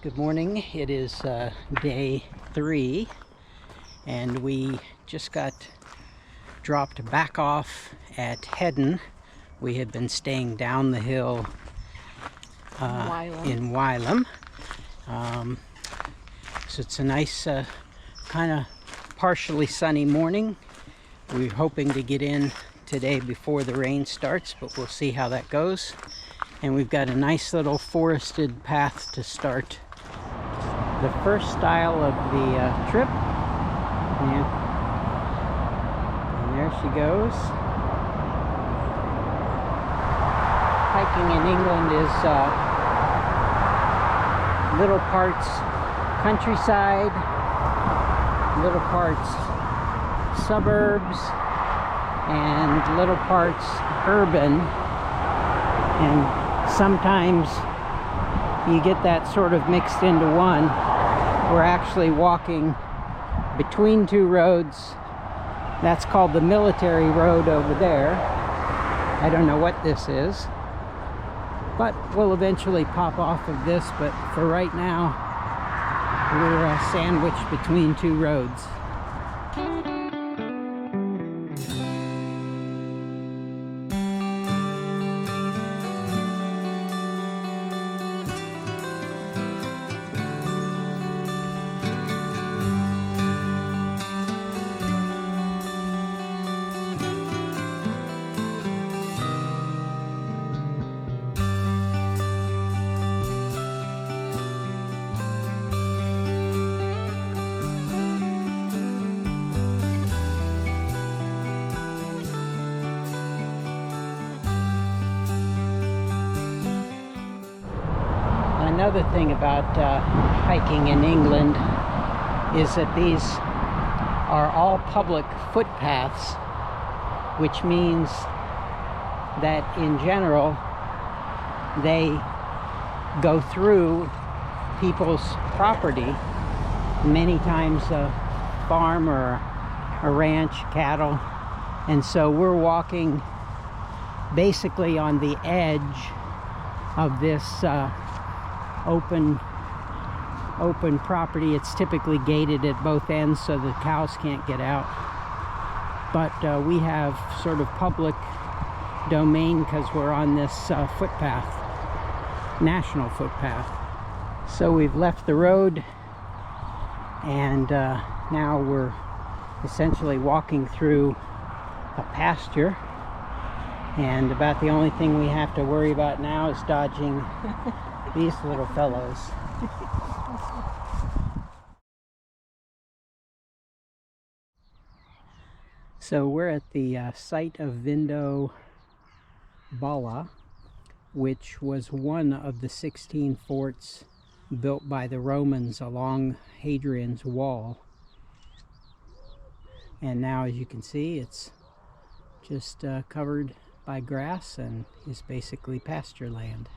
Good morning. It is day 3 and we just got dropped back off at Heddon. We had been staying down the hill in Wylam. So it's a nice kind of partially sunny morning. We're hoping to get in today before the rain starts, but we'll see how that goes. And we've got a nice little forested path to start the first style of the trip. And there she goes. Hiking in England is little parts countryside, little parts suburbs, and little parts urban. And sometimes you get that sort of mixed into one. We're actually walking between two roads. That's called the military road over there. I don't know what this is, but we'll eventually pop off of this. But for right now, we're sandwiched between two roads. Another thing about hiking in England is that these are all public footpaths, which means that in general they go through people's property, many times a farm or a ranch, cattle, and so we're walking basically on the edge of this open property. It's typically gated at both ends so the cows can't get out, but we have sort of public domain because we're on this footpath, national footpath. So we've left the road and now we're essentially walking through a pasture, and about the only thing we have to worry about now is dodging these little fellows. So we're at the site of Vindobala, which was one of the 16 forts built by the Romans along Hadrian's wall. And now, as you can see, it's just covered by grass and is basically pasture land.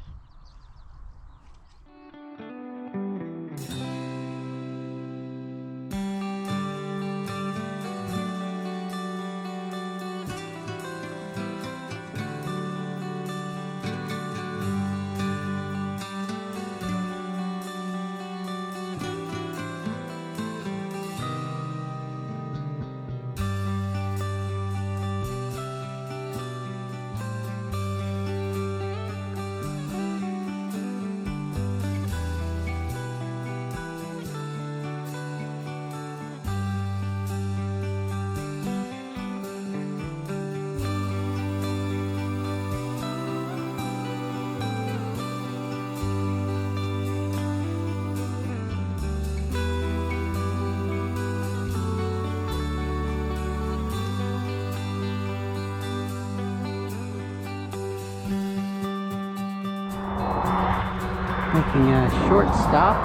Making a short stop,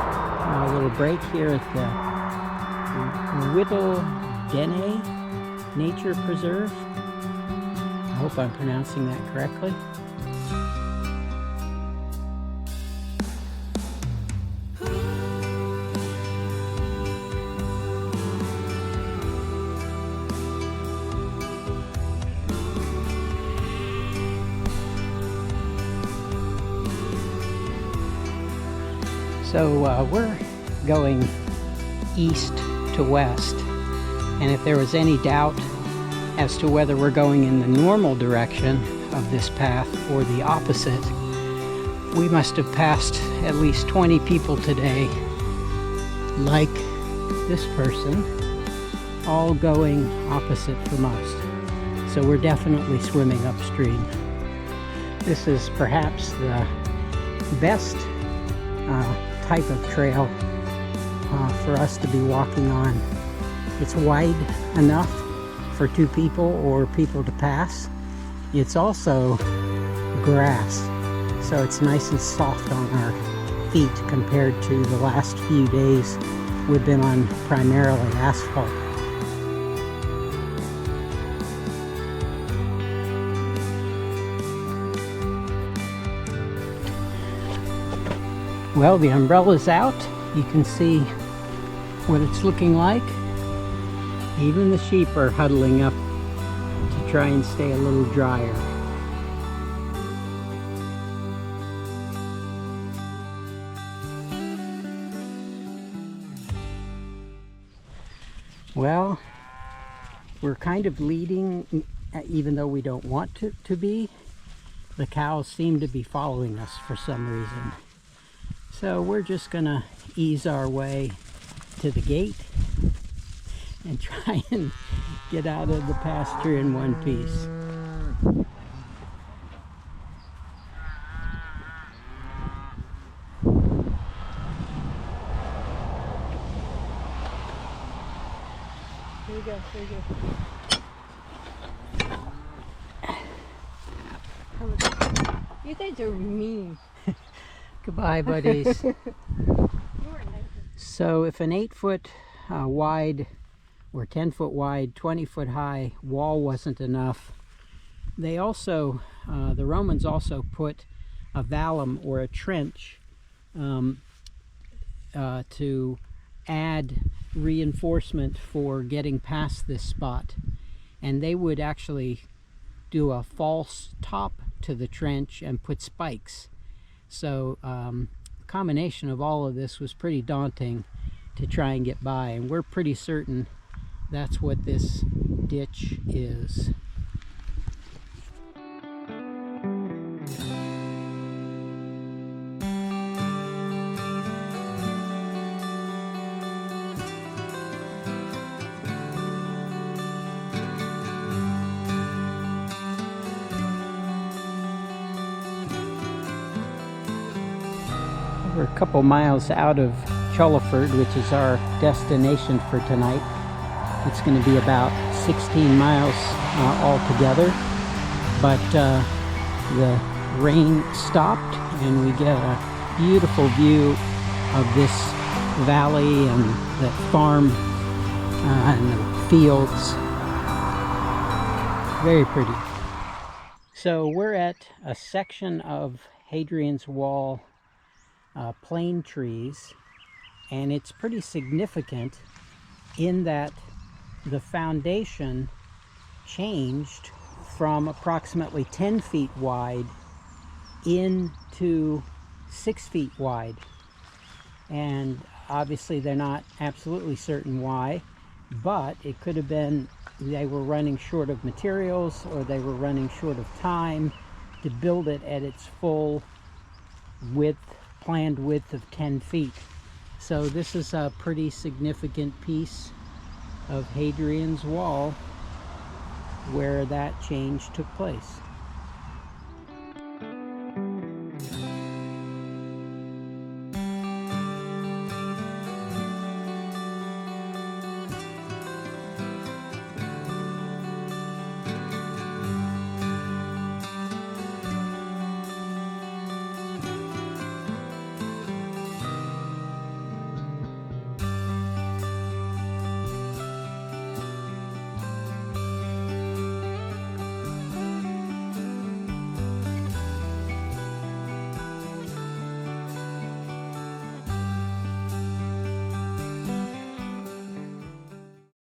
a little break here at the Heddon-on-the-Wall Nature Preserve. I hope I'm pronouncing that correctly. So we're going east to west, and if there was any doubt as to whether we're going in the normal direction of this path or the opposite, we must have passed at least 20 people today, like this person, all going opposite from us. So we're definitely swimming upstream. This is perhaps the best type of trail for us to be walking on. It's wide enough for two people or people to pass. It's also grass, so it's nice and soft on our feet compared to the last few days we've been on primarily asphalt. Well, the umbrella's out. You can see what it's looking like. Even the sheep are huddling up to try and stay a little drier. Well, we're kind of leading, even though we don't want to be. The cows seem to be following us for some reason. So we're just gonna ease our way to the gate and try and get out of the pasture in one piece. Here you go, here you go. You guys are mean. Goodbye, buddies. So if an 8-foot wide or 10-foot wide, 20-foot high wall wasn't enough, they also, the Romans also put a vallum or a trench to add reinforcement for getting past this spot. And they would actually do a false top to the trench and put spikes. So the combination of all of this was pretty daunting to try and get by, and we're pretty certain that's what this ditch is. We're a couple miles out of Chollerford, which is our destination for tonight. It's going to be about 16 miles altogether, but the rain stopped and we get a beautiful view of this valley and the farm and the fields. Very pretty. So we're at a section of Hadrian's Wall plane trees, and it's pretty significant in that the foundation changed from approximately 10 feet wide into 6 feet wide, and obviously they're not absolutely certain why, but it could have been they were running short of materials or they were running short of time to build it at its full width, planned width of 10 feet. So this is a pretty significant piece of Hadrian's Wall where that change took place.